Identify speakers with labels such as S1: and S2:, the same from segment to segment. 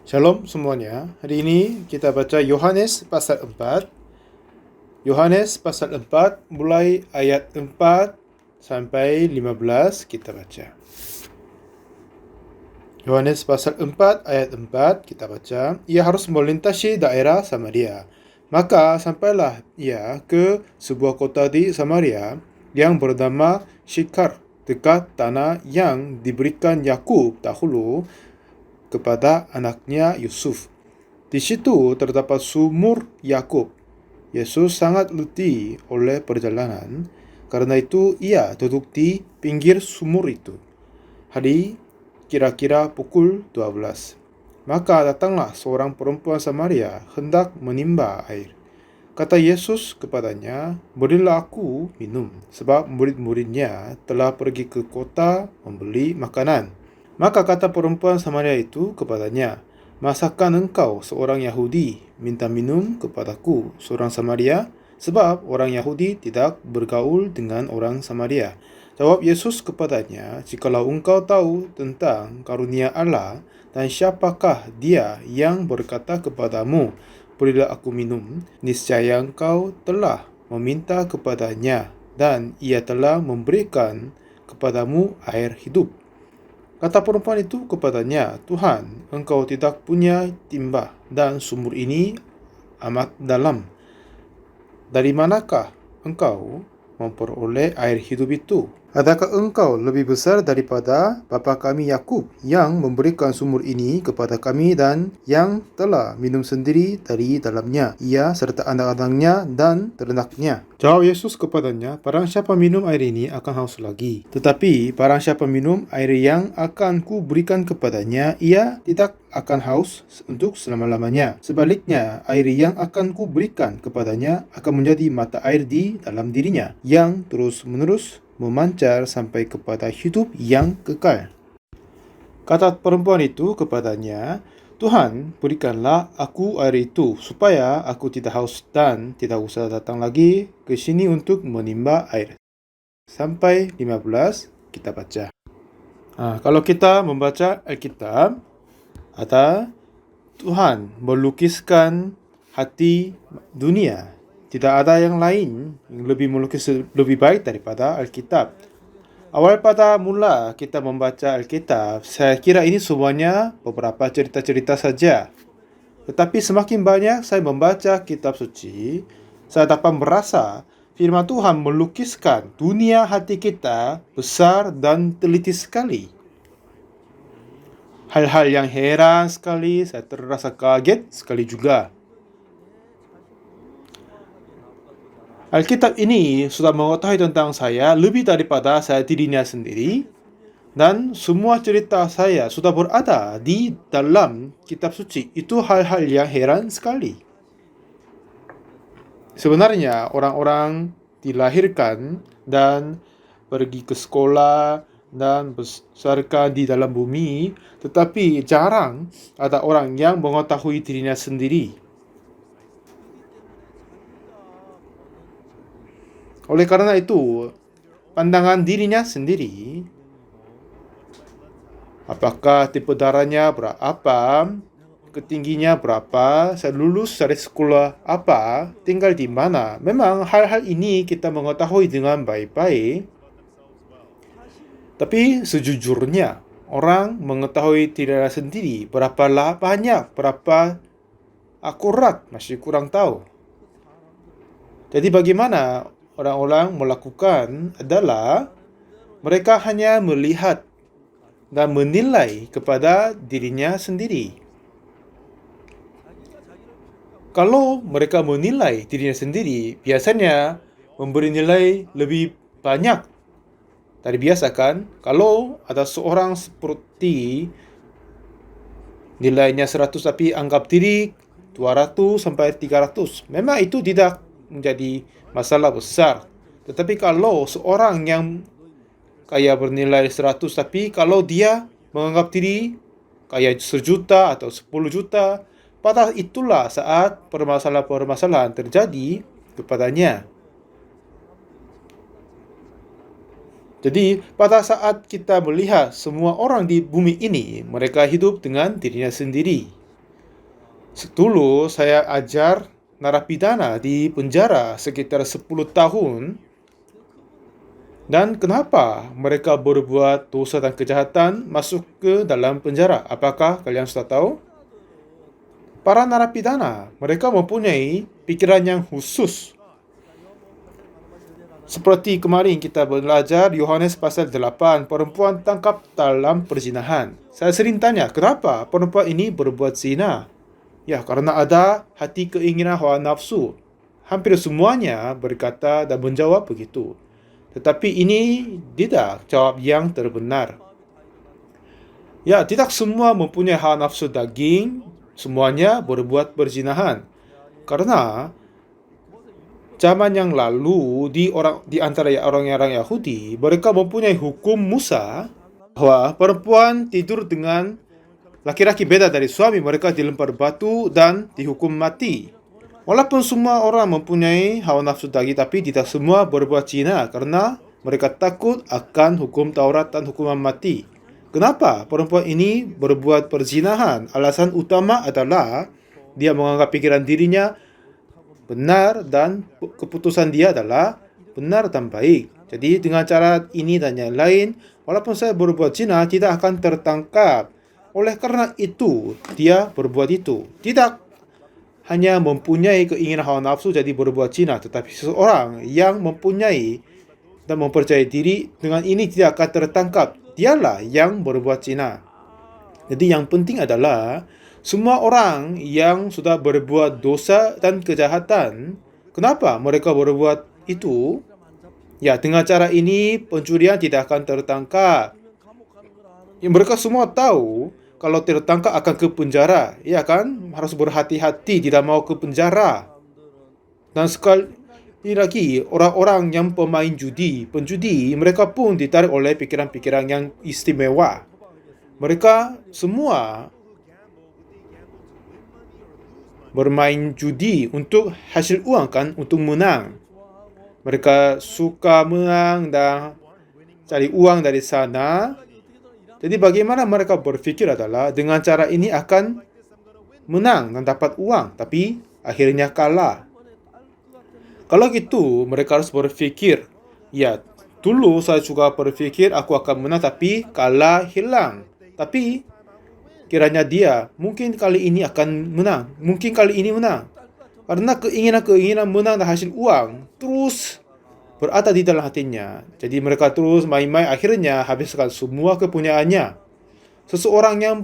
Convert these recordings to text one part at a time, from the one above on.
S1: Shalom semuanya. Hari ini kita baca Yohanes pasal 4. Yohanes pasal 4 mulai ayat 4 sampai 15 kita baca. Yohanes pasal 4 ayat 4 kita baca. Ia harus melintasi daerah Samaria. Maka sampailah ia ke sebuah kota di Samaria yang bernama Syikar, dekat tanah yang diberikan Yakub dahulu kepada anaknya Yusuf. Di situ terdapat sumur Yakub. Yesus sangat letih oleh perjalanan, karena itu ia duduk di pinggir sumur itu. Hari kira-kira pukul 12. Maka datanglah seorang perempuan Samaria hendak menimba air. Kata Yesus kepadanya, "Berilah aku minum," sebab murid-muridnya telah pergi ke kota membeli makanan. Maka kata perempuan Samaria itu kepadanya, "Masakan engkau seorang Yahudi minta minum kepadaku seorang Samaria? Sebab orang Yahudi tidak bergaul dengan orang Samaria." Jawab Yesus kepadanya, "Jikalau engkau tahu tentang karunia Allah dan siapakah dia yang berkata kepadamu, 'Berilah aku minum,' niscaya engkau telah meminta kepadanya dan ia telah memberikan kepadamu air hidup." Kata perempuan itu kepadanya, "Tuhan, engkau tidak punya timba dan sumur ini amat dalam. Dari manakah engkau memperoleh air hidup itu? Adakah engkau lebih besar daripada bapa kami Yakub yang memberikan sumur ini kepada kami dan yang telah minum sendiri dari dalamnya, ia serta anak-anaknya dan ternaknya?" Jawab Yesus kepadanya, "Barang siapa minum air ini akan haus lagi. Tetapi barang siapa minum air yang akan ku berikan kepadanya, ia tidak akan haus untuk selama-lamanya. Sebaliknya, air yang akan ku berikan kepadanya akan menjadi mata air di dalam dirinya, yang terus-menerus memancar sampai kepada hidup yang kekal." Kata perempuan itu kepadanya, "Tuhan, berikanlah aku air itu, supaya aku tidak haus dan tidak usah datang lagi ke sini untuk menimba air." Sampai 15 kita baca. Kalau kita membaca Alkitab, ada Tuhan melukiskan hati dunia. Tidak ada yang lain yang lebih melukis lebih baik daripada Alkitab. Awal pada mula kita membaca Alkitab, saya kira ini semuanya beberapa cerita-cerita saja. Tetapi semakin banyak saya membaca kitab suci, saya dapat merasa firman Tuhan melukiskan dunia hati kita besar dan teliti sekali. Hal-hal yang heran sekali, saya terasa kaget sekali juga. Alkitab ini sudah mengetahui tentang saya lebih daripada saya dirinya sendiri, dan semua cerita saya sudah berada di dalam kitab suci. Itu hal-hal yang heran sekali. Sebenarnya orang-orang dilahirkan dan pergi ke sekolah dan besarkan di dalam bumi, tetapi jarang ada orang yang mengetahui dirinya sendiri. Oleh karena itu, pandangan dirinya sendiri, apakah tipe darahnya berapa, ketingginya berapa, saya lulus dari sekolah apa, tinggal di mana, memang hal-hal ini kita mengetahui dengan baik-baik. Tapi sejujurnya, orang mengetahui dirinya sendiri berapa banyak, berapa akurat, masih kurang tahu. Jadi bagaimana orang-orang melakukan adalah mereka hanya melihat dan menilai kepada dirinya sendiri. Kalau mereka menilai dirinya sendiri, biasanya memberi nilai lebih banyak dari biasa kan? Kalau ada seorang seperti nilainya 100 tapi anggap diri 200 sampai 300, memang itu tidak menjadi masalah besar. Tetapi kalau seorang yang kaya bernilai 100 tapi kalau dia menganggap diri kaya 1 juta atau 10 juta, pada itulah saat permasalahan-permasalahan terjadi kepadanya. Jadi pada saat kita melihat semua orang di bumi ini, mereka hidup dengan dirinya sendiri. Dulu saya ajar narapidana di penjara sekitar 10 tahun. Dan kenapa mereka berbuat dosa dan kejahatan masuk ke dalam penjara? Apakah kalian sudah tahu? Para narapidana, mereka mempunyai pikiran yang khusus. Seperti kemarin kita belajar Yohanes pasal 8, perempuan tangkap dalam perzinahan. Saya sering tanya, kenapa perempuan ini berbuat zina? Ya, karena ada hati keinginan hawa nafsu. Hampir semuanya berkata dan menjawab begitu. Tetapi ini tidak jawab yang terbenar. Ya, tidak semua mempunyai hawa nafsu daging, semuanya berbuat perzinahan. Karena zaman yang lalu di antara orang-orang Yahudi, mereka mempunyai hukum Musa bahwa perempuan tidur dengan laki-laki beda dari suami, mereka dilempar batu dan dihukum mati. Walaupun semua orang mempunyai hawa nafsu daging, tapi tidak semua berbuat zina karena mereka takut akan hukum Taurat dan hukuman mati. Kenapa perempuan ini berbuat perzinahan? Alasan utama adalah dia menganggap pikiran dirinya benar dan keputusan dia adalah benar dan baik. Jadi dengan cara ini dan yang lain, walaupun saya berbuat zina, tidak akan tertangkap. Oleh karena itu, dia berbuat itu. Tidak hanya mempunyai keinginan hawa nafsu jadi berbuat zina, tetapi seseorang yang mempunyai dan mempercayai diri dengan ini tidak akan tertangkap. Dialah yang berbuat zina. Jadi yang penting adalah semua orang yang sudah berbuat dosa dan kejahatan, kenapa mereka berbuat itu? Ya, dengan cara ini pencurian tidak akan tertangkap. Ya, mereka semua tahu kalau tertangkap akan ke penjara, ya kan? Harus berhati-hati, tidak mau ke penjara. Dan sekali lagi, orang-orang yang pemain judi, penjudi, mereka pun ditarik oleh pikiran-pikiran yang istimewa. Mereka semua bermain judi untuk hasil uang kan, untuk menang. Mereka suka menang dan cari uang dari sana. Jadi bagaimana mereka berfikir adalah dengan cara ini akan menang dan dapat uang, tapi akhirnya kalah. Kalau gitu, mereka harus berfikir, ya, dulu saya juga berfikir aku akan menang, tapi kalah, hilang. Tapi kiranya dia mungkin kali ini akan menang, mungkin kali ini menang. Karena keinginan-keinginan menang dan hasil uang terus berada di dalam hatinya. Jadi mereka terus main-main, akhirnya habiskan semua kepunyaannya. Seseorang yang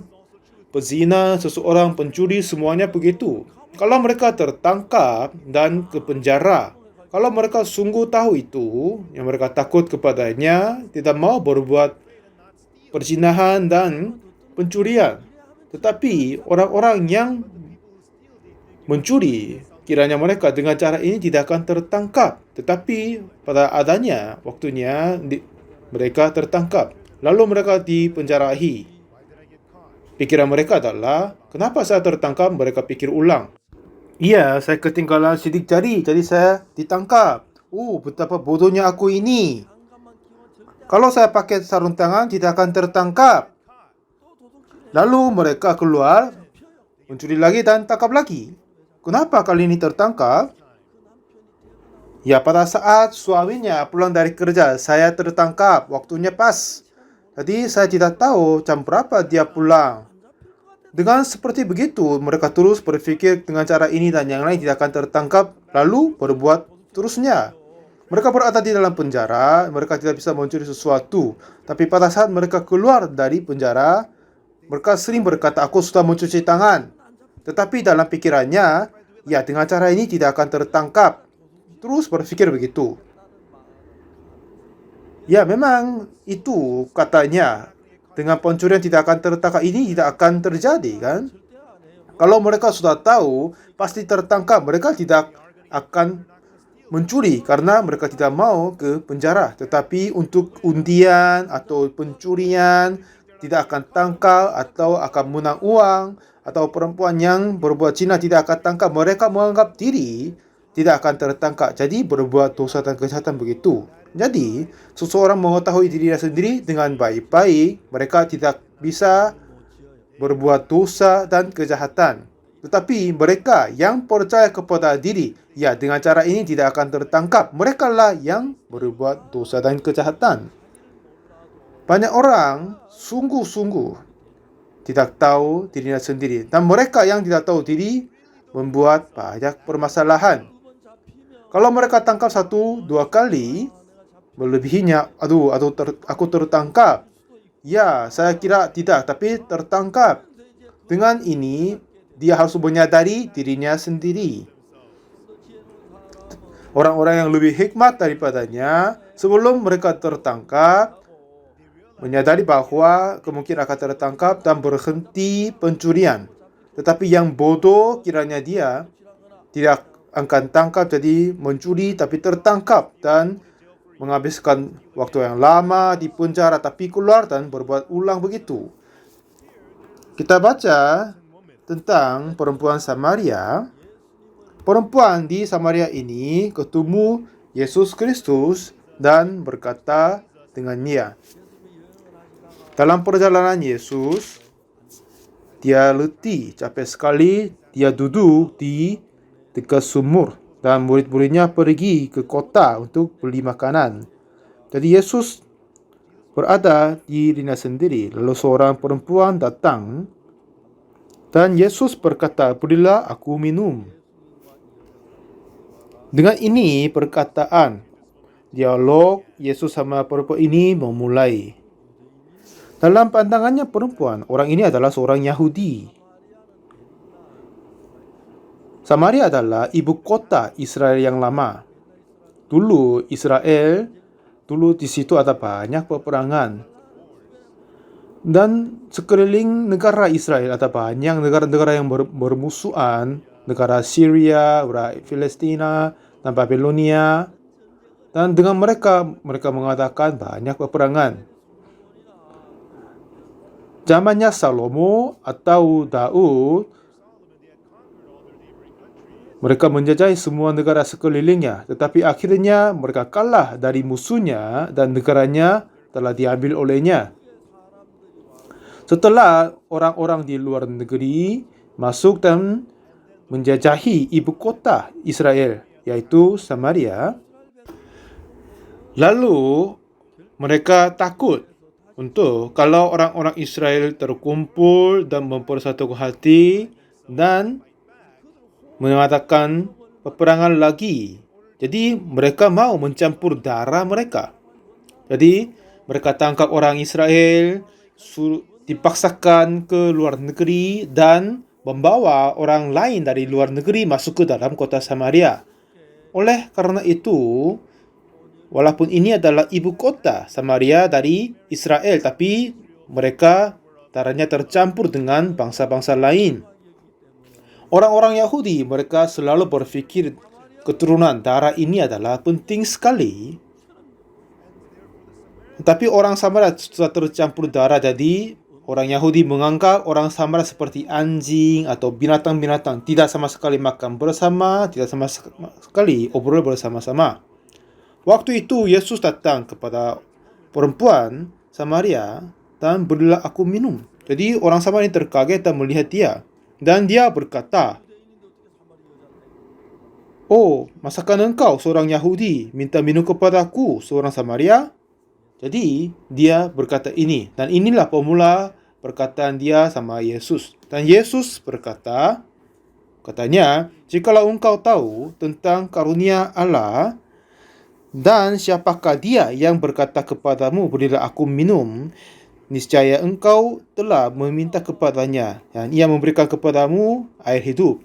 S1: pezina, seseorang pencuri, semuanya begitu. Kalau mereka tertangkap dan ke penjara, kalau mereka sungguh tahu itu, yang mereka takut kepadanya, tidak mau berbuat perzinahan dan pencurian. Tetapi orang-orang yang mencuri, kiranya mereka dengan cara ini tidak akan tertangkap. Tetapi pada adanya waktunya mereka tertangkap. Lalu mereka dipenjarahi. Pikiran mereka adalah, kenapa saya tertangkap? Mereka pikir ulang. Iya, saya ketinggalan sidik jari, jadi saya ditangkap. Betapa bodohnya aku ini. Kalau saya pakai sarung tangan, tidak akan tertangkap. Lalu mereka keluar, mencuri lagi dan tangkap lagi. Kenapa kali ini tertangkap? Ya, pada saat suaminya pulang dari kerja, saya tertangkap. Waktunya pas. Jadi saya tidak tahu jam berapa dia pulang. Dengan seperti begitu, mereka terus berpikir dengan cara ini dan yang lain tidak akan tertangkap, lalu berbuat terusnya. Mereka berada di dalam penjara, mereka tidak bisa mencuri sesuatu. Tapi pada saat mereka keluar dari penjara, mereka sering berkata, aku sudah mencuci tangan. Tetapi dalam pikirannya, ya dengan cara ini tidak akan tertangkap. Terus berpikir begitu. Ya memang itu katanya. Dengan pencurian tidak akan tertangkap ini tidak akan terjadi kan? Kalau mereka sudah tahu, pasti tertangkap. Mereka tidak akan mencuri karena mereka tidak mau ke penjara. Tetapi untuk undian atau pencurian tidak akan tangkap atau akan menang uang, atau perempuan yang berbuat zina tidak akan tangkap. Mereka menganggap diri tidak akan tertangkap. Jadi berbuat dosa dan kejahatan begitu. Jadi seseorang mengetahui dirinya sendiri dengan baik-baik, mereka tidak bisa berbuat dosa dan kejahatan. Tetapi mereka yang percaya kepada diri, ya dengan cara ini tidak akan tertangkap. Mereka lah yang berbuat dosa dan kejahatan. Banyak orang sungguh-sungguh tidak tahu dirinya sendiri. Dan mereka yang tidak tahu diri membuat banyak permasalahan. Kalau mereka tangkap 1-2 kali, melebihinya, aku tertangkap. Ya, saya kira tidak, tapi tertangkap. Dengan ini, dia harus menyadari dirinya sendiri. Orang-orang yang lebih hikmat daripadanya, sebelum mereka tertangkap, menyadari bahwa kemungkinan akan tertangkap dan berhenti pencurian. Tetapi yang bodoh kiranya dia tidak akan tangkap, jadi mencuri tapi tertangkap dan menghabiskan waktu yang lama di penjara tapi keluar dan berbuat ulang begitu. Kita baca tentang perempuan Samaria. Perempuan di Samaria ini ketemu Yesus Kristus dan berkata dengannya. Dalam perjalanan Yesus, dia letih, capek sekali, dia duduk di dekat sumur dan murid-muridnya pergi ke kota untuk beli makanan. Jadi Yesus berada di dirinya sendiri. Lalu seorang perempuan datang dan Yesus berkata, "Berilah aku minum." Dengan ini perkataan dialog Yesus sama perempuan ini memulai. Dalam pandangannya perempuan, orang ini adalah seorang Yahudi. Samaria adalah ibu kota Israel yang lama. Dulu di situ ada banyak peperangan. Dan sekeliling negara Israel ada banyak negara-negara yang bermusuhan. Negara Syria, Palestina, dan Babilonia. Dan dengan mereka mengadakan banyak peperangan. Zamannya Salomo atau Daud, mereka menjajah semua negara sekelilingnya, tetapi akhirnya mereka kalah dari musuhnya dan negaranya telah diambil olehnya. Setelah orang-orang di luar negeri masuk dan menjajahi ibu kota Israel, yaitu Samaria, lalu mereka takut untuk kalau orang-orang Israel terkumpul dan mempersatukan hati dan mengadakan peperangan lagi. Jadi mereka mau mencampur darah mereka. Jadi mereka tangkap orang Israel, dipaksakan ke luar negeri dan membawa orang lain dari luar negeri masuk ke dalam kota Samaria. Oleh karena itu, walaupun ini adalah ibu kota Samaria dari Israel, tapi mereka darahnya tercampur dengan bangsa-bangsa lain. Orang-orang Yahudi, mereka selalu berfikir keturunan darah ini adalah penting sekali. Tapi orang Samaria sudah tercampur darah, jadi orang Yahudi menganggap orang Samaria seperti anjing atau binatang-binatang, tidak sama sekali makan bersama, tidak sama sekali obrol bersama-sama. Waktu itu Yesus datang kepada perempuan Samaria dan berilah aku minum. Jadi orang Samaria terkaget dan melihat dia. Dan dia berkata, "Oh, masakan engkau seorang Yahudi minta minum kepadaku seorang Samaria?" Jadi dia berkata ini. Dan inilah pemula perkataan dia sama Yesus. Dan Yesus berkata, katanya, "Jikalau engkau tahu tentang karunia Allah dan siapakah dia yang berkata kepadamu, berilah aku minum, niscaya engkau telah meminta kepadanya dan ia memberikan kepadamu air hidup."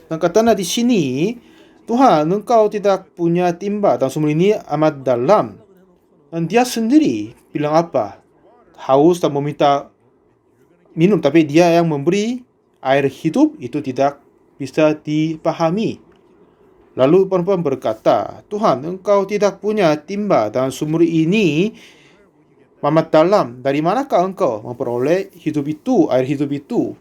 S1: Dan katanya di sini, "Tuhan, engkau tidak punya timba dan sumur ini amat dalam." Dan dia sendiri bilang apa? Haus dan meminta minum, tapi dia yang memberi air hidup itu tidak bisa dipahami. Lalu perempuan berkata, "Tuhan, engkau tidak punya timba dan sumur ini amat dalam. Dari manakah engkau memperoleh hidup itu, air hidup itu?"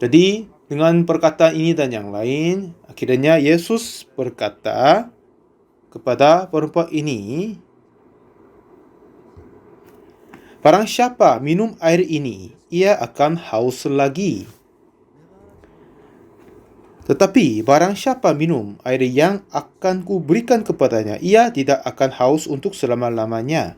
S1: Jadi dengan perkataan ini dan yang lain, akhirnya Yesus berkata kepada perempuan ini, "Barang siapa minum air ini, ia akan haus lagi. Tetapi barang siapa minum air yang akan kuberikan kepadanya, ia tidak akan haus untuk selama-lamanya.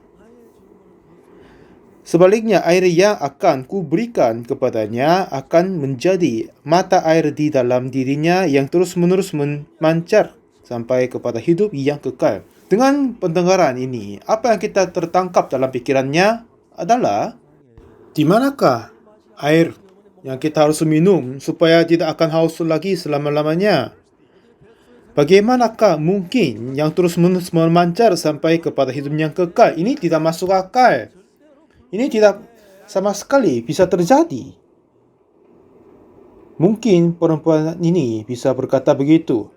S1: Sebaliknya, air yang akan kuberikan kepadanya akan menjadi mata air di dalam dirinya yang terus-menerus memancar sampai kepada hidup yang kekal. Dengan pendengaran ini, apa yang kita tertangkap dalam pikirannya adalah di manakah air yang kita harus minum supaya tidak akan haus lagi selama-lamanya? Bagaimanakah mungkin yang terus-menerus memancar sampai kepada hidup yang kekal? Ini tidak masuk akal. Ini tidak sama sekali bisa terjadi. Mungkin perempuan ini bisa berkata begitu.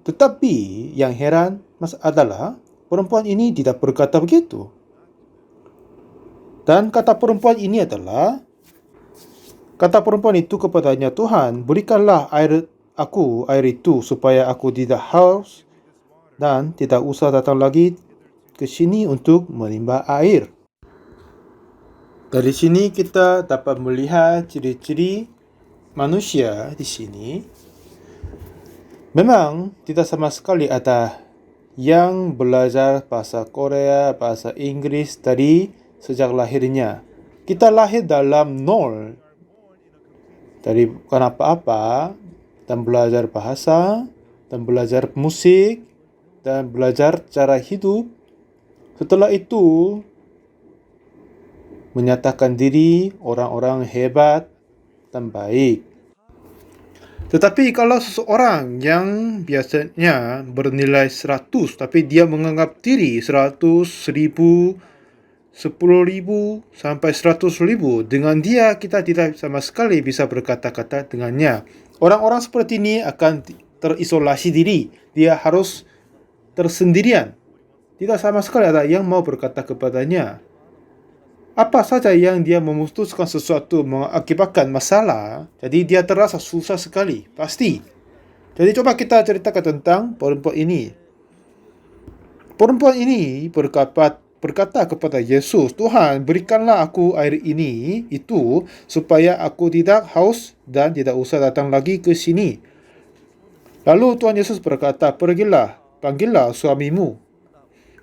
S1: Tetapi yang heran adalah perempuan ini tidak berkata begitu. Dan kata perempuan itu kepadanya, Tuhan, berikanlah aku air itu supaya aku tidak haus dan tidak usah datang lagi ke sini untuk menimba air. Dari sini kita dapat melihat ciri-ciri manusia di sini. Memang tidak sama sekali ada yang belajar bahasa Korea, bahasa Inggris dari sejak lahirnya. Kita lahir dalam nol, dari bukan apa-apa, dan belajar bahasa, dan belajar musik, dan belajar cara hidup. Setelah itu, menyatakan diri orang-orang hebat dan baik. Tetapi kalau seseorang yang biasanya bernilai 100, tapi dia menganggap diri 100, 1000, 10.000 sampai 100.000, dengan dia kita tidak sama sekali bisa berkata-kata dengannya. Orang-orang seperti ini akan terisolasi diri. Dia harus tersendirian. Tidak sama sekali ada yang mau berkata kepadanya. Apa saja yang dia memutuskan sesuatu mengakibatkan masalah, jadi dia terasa susah sekali, pasti. Jadi coba kita ceritakan tentang perempuan ini. Perempuan ini berkata kepada Yesus, Tuhan, berikanlah aku air itu supaya aku tidak haus dan tidak usah datang lagi ke sini. Lalu Tuhan Yesus berkata, pergilah, panggillah suamimu.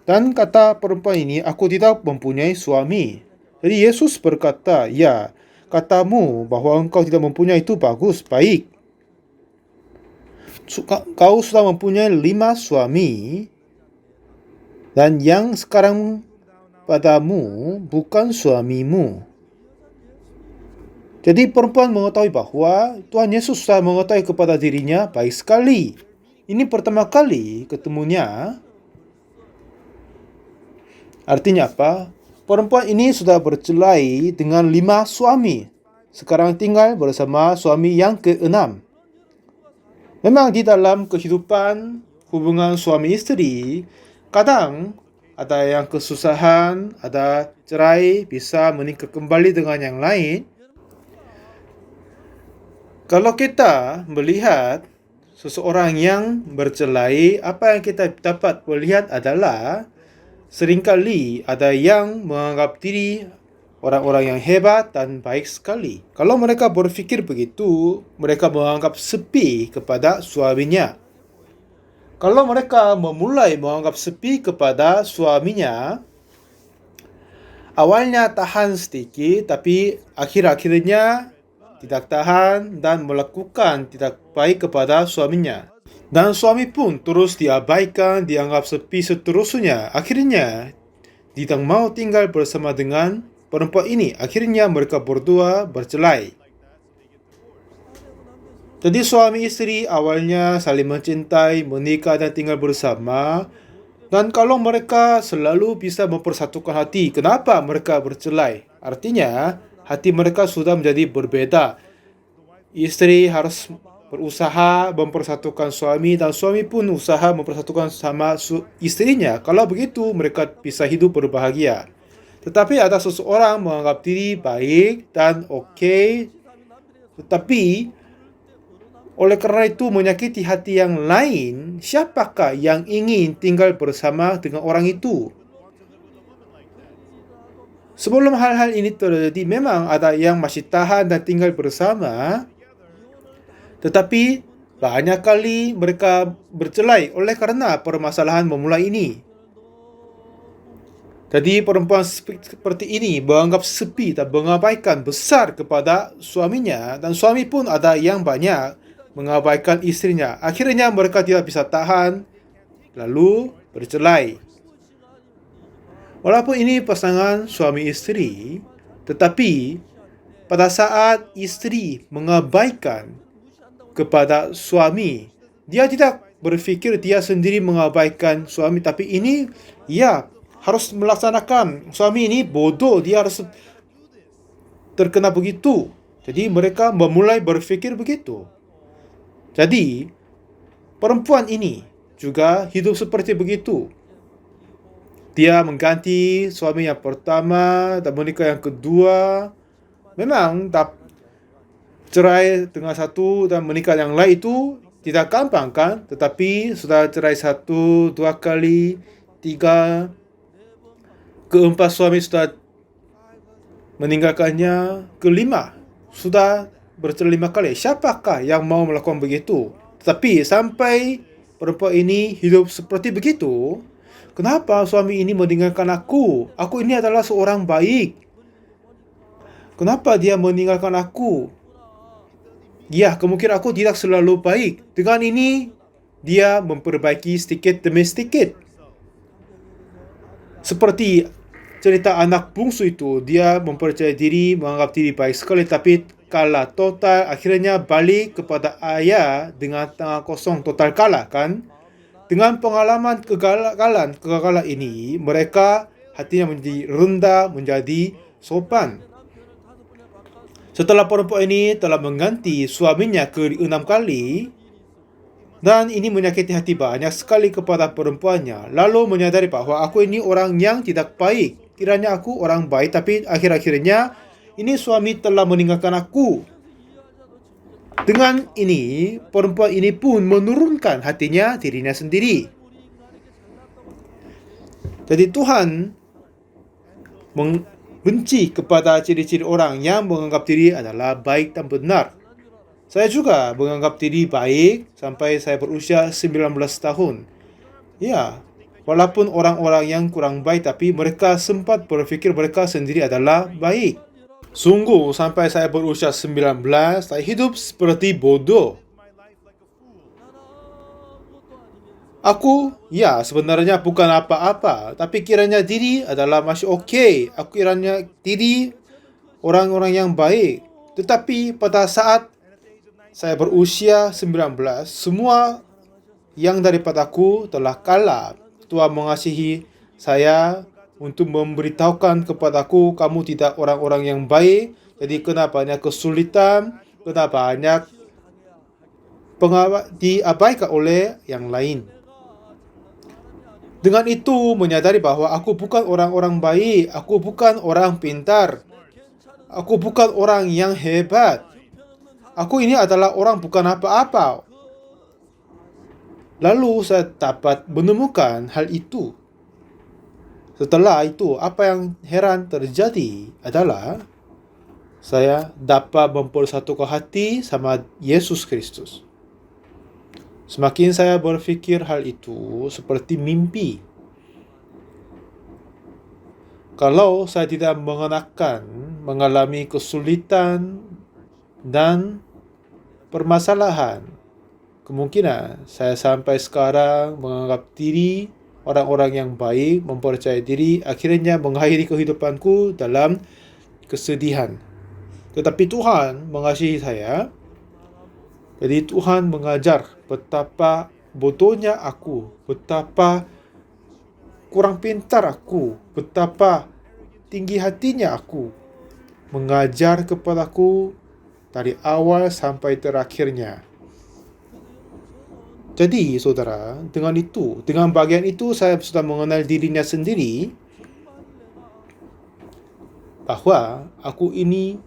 S1: Dan kata perempuan ini, aku tidak mempunyai suami. Jadi Yesus berkata, ya, katamu bahwa engkau tidak mempunyai itu bagus, baik. Kau sudah mempunyai 5 suami, dan yang sekarang padamu bukan suamimu. Jadi perempuan mengetahui bahwa Tuhan Yesus sudah mengetahui kepada dirinya baik sekali. Ini pertama kali ketemunya. Artinya apa? Perempuan ini sudah bercerai dengan 5 suami. Sekarang tinggal bersama suami yang ke-6. Memang di dalam kehidupan hubungan suami istri, kadang ada yang kesusahan, ada cerai, bisa menikah kembali dengan yang lain. Kalau kita melihat seseorang yang bercerai, apa yang kita dapat melihat adalah seringkali ada yang menganggap diri orang-orang yang hebat dan baik sekali. Kalau mereka berpikir begitu, mereka menganggap sepi kepada suaminya. Kalau mereka memulai menganggap sepi kepada suaminya, awalnya tahan sedikit, tapi akhir-akhirnya tidak tahan dan melakukan tidak baik kepada suaminya. Dan suami pun terus diabaikan, dianggap sepi seterusnya. Akhirnya, tidak mau tinggal bersama dengan perempuan ini. Akhirnya mereka berdua bercerai. Jadi suami istri awalnya saling mencintai, menikah dan tinggal bersama. Dan kalau mereka selalu bisa mempersatukan hati, kenapa mereka bercerai? Artinya, hati mereka sudah menjadi berbeda. Istri harus berusaha mempersatukan suami dan suami pun usaha mempersatukan sama istrinya. Kalau begitu mereka bisa hidup berbahagia. Tetapi ada seseorang menganggap diri baik dan oke, tetapi oleh karena itu menyakiti hati yang lain. Siapakah yang ingin tinggal bersama dengan orang itu? Sebelum hal-hal ini terjadi, memang ada yang masih tahan dan tinggal bersama. Tetapi Banyak kali mereka bercerai oleh karena permasalahan memulai ini. Jadi perempuan seperti ini menganggap sepi dan mengabaikan besar kepada suaminya, dan suami pun ada yang banyak mengabaikan istrinya. Akhirnya mereka tidak bisa tahan, lalu bercerai. Walaupun ini pasangan suami istri, tetapi pada saat istri mengabaikan kepada suami, dia tidak berfikir dia sendiri mengabaikan suami, tapi ini ia harus melaksanakan. Suami ini bodoh, dia harus terkena begitu. Jadi mereka memulai berfikir begitu. Jadi perempuan ini juga hidup seperti begitu. Dia mengganti suami yang pertama dan menikah yang kedua. Memang cerai dengan satu dan menikah yang lain itu tidak gampang kan? Tetapi sudah cerai 1, 2 kali, 3, keempat suami sudah meninggalkannya, kelima sudah bercerai 5 kali. Siapakah yang mau melakukan begitu? Tetapi sampai perempuan ini hidup seperti begitu, kenapa suami ini meninggalkan aku? Aku ini adalah seorang baik. Kenapa dia meninggalkan aku? Ya, kemungkinan aku tidak selalu baik. Dengan ini, dia memperbaiki sedikit demi sedikit. Seperti cerita anak bungsu itu, dia mempercayai diri, menganggap diri baik sekali, tapi kalah total, akhirnya balik kepada ayah dengan tangan kosong, total kalah kan? Dengan pengalaman kegagalan ini, mereka hatinya menjadi rendah, menjadi sopan. Setelah perempuan ini telah mengganti suaminya ke-6 kali, dan ini menyakiti hati banyak sekali kepada perempuannya, lalu menyadari bahwa aku ini orang yang tidak baik. Kiranya aku orang baik, tapi akhir-akhirnya ini suami telah meninggalkan aku. Dengan ini, perempuan ini pun menurunkan hatinya dirinya sendiri. Jadi Tuhan benci kepada ciri-ciri orang yang menganggap diri adalah baik dan benar. Saya juga menganggap diri baik sampai saya berusia 19 tahun. Ya, walaupun orang-orang yang kurang baik, tapi mereka sempat berpikir mereka sendiri adalah baik. Sungguh sampai saya berusia 19, saya hidup seperti bodoh. Aku, ya sebenarnya bukan apa-apa, tapi kiranya diri adalah masih oke. Aku kiranya diri orang-orang yang baik. Tetapi pada saat saya berusia 19, semua yang daripadaku telah kalah. Tuhan mengasihi saya untuk memberitahukan kepadaku, kamu tidak orang-orang yang baik. Jadi kena banyak kesulitan, kena banyak diabaikan oleh yang lain. Dengan itu menyadari bahwa aku bukan orang-orang baik, aku bukan orang pintar, aku bukan orang yang hebat. Aku ini adalah orang bukan apa-apa. Lalu saya dapat menemukan hal itu. Setelah itu, apa yang heran terjadi adalah saya dapat mempersatukan hati sama Yesus Kristus. Semakin saya berpikir hal itu seperti mimpi. Kalau saya tidak mengalami kesulitan dan permasalahan, kemungkinan saya sampai sekarang menganggap diri orang-orang yang baik, mempercayai diri, akhirnya mengakhiri kehidupanku dalam kesedihan. Tetapi Tuhan mengasihi saya. Jadi Tuhan mengajar betapa bodohnya aku, betapa kurang pintar aku, betapa tinggi hatinya aku. Mengajar kepadaku dari awal sampai terakhirnya. Jadi saudara, dengan bagian itu saya sudah mengenal dirinya sendiri, bahwa aku ini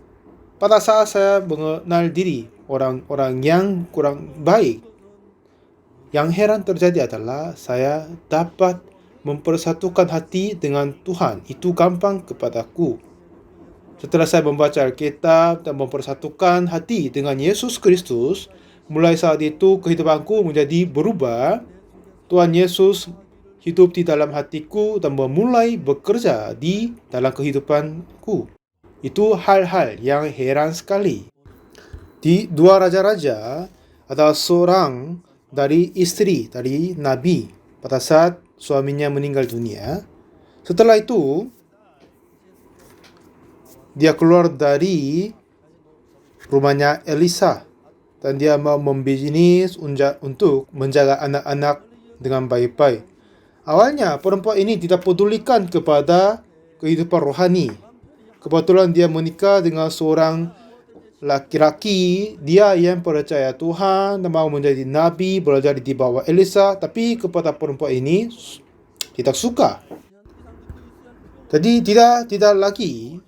S1: pada saat saya mengenal diri orang-orang yang kurang baik, yang heran terjadi adalah saya dapat mempersatukan hati dengan Tuhan. Itu gampang kepadaku. Setelah saya membaca Alkitab dan mempersatukan hati dengan Yesus Kristus, mulai saat itu kehidupanku menjadi berubah. Tuhan Yesus hidup di dalam hatiku dan memulai bekerja di dalam kehidupanku. Itu hal-hal yang heran sekali. Di Dua Raja-Raja ada seorang dari istri dari Nabi pada saat suaminya meninggal dunia. Setelah itu, dia keluar dari rumahnya Elisa dan dia mau membisnis untuk menjaga anak-anak dengan baik-baik. Awalnya perempuan ini tidak pedulikan kepada kehidupan rohani. Kebetulan dia menikah dengan seorang laki-laki, dia yang percaya Tuhan dan mau menjadi nabi, belajar di bawah Elisa, tapi kepada perempuan ini tidak suka. Jadi tidak lagi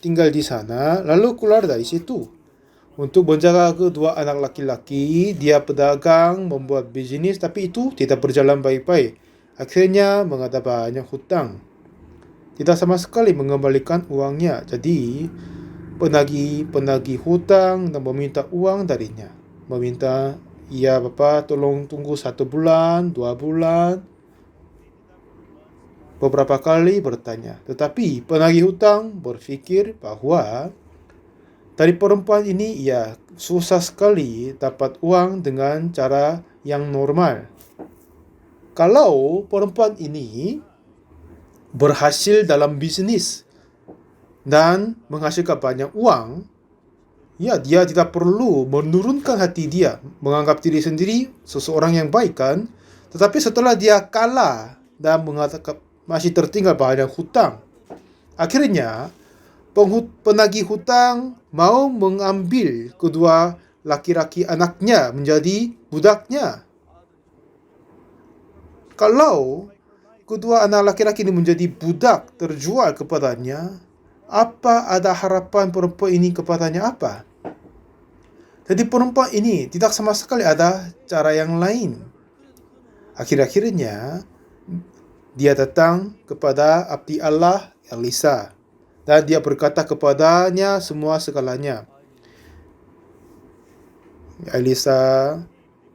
S1: tinggal di sana, lalu keluar dari situ. Untuk menjaga kedua anak laki-laki, dia pedagang, membuat bisnis, tapi itu tidak berjalan baik-baik. Akhirnya menghadapi banyak hutang. Tidak sama sekali mengembalikan uangnya. Jadi penagih hutang dan meminta uang darinya. Meminta, ya Bapak tolong tunggu 1 bulan, 2 bulan. Beberapa kali bertanya. Tetapi penagih hutang berpikir bahwa dari perempuan ini ia susah sekali dapat uang dengan cara yang normal. Kalau perempuan ini berhasil dalam bisnis dan menghasilkan banyak uang, ya dia tidak perlu menurunkan hati dia, menganggap diri sendiri seseorang yang baik kan. Tetapi setelah dia kalah dan mengatakan masih tertinggal banyak hutang, akhirnya penagih hutang mau mengambil kedua laki-laki anaknya menjadi budaknya. Kalau kedua anak laki-laki ini menjadi budak terjual kepadanya, apa ada harapan perempuan ini kepadanya apa? Jadi perempuan ini tidak sama sekali ada cara yang lain. Akhir-akhirnya dia datang kepada abdi Allah Elisa. Dan dia berkata kepadanya semua segalanya. Elisa,